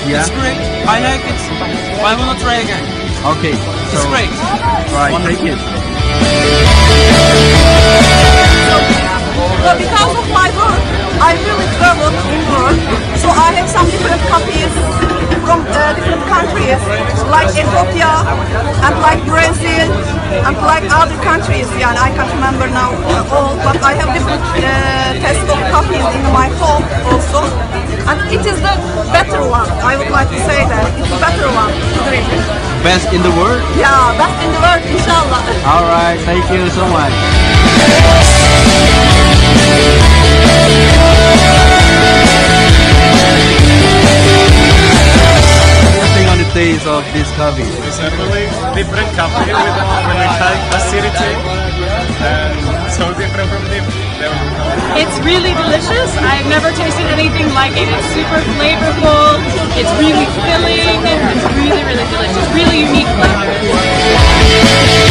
Yeah. It's great. I like it. I want to try again. Okay. So, It's great. right, thank you. Because of my work, I really travel in work, so I have some different copies from different countries, like Ethiopia, and like Brazil, and like other countries. Yeah, and I can't remember now all, but I have different Tesco copies in my home also, and it is the better one. I would like to say that it's the better one to drink. Best in the world? Yeah, best in the world, inshallah. Alright, thank you so much. Nothing on the taste of this coffee. It's a really different coffee with really high acidity and so different from them. It's really delicious. I've never tasted anything like it. It's super flavorful. It's really filling. It's really, really delicious. Really unique flavor.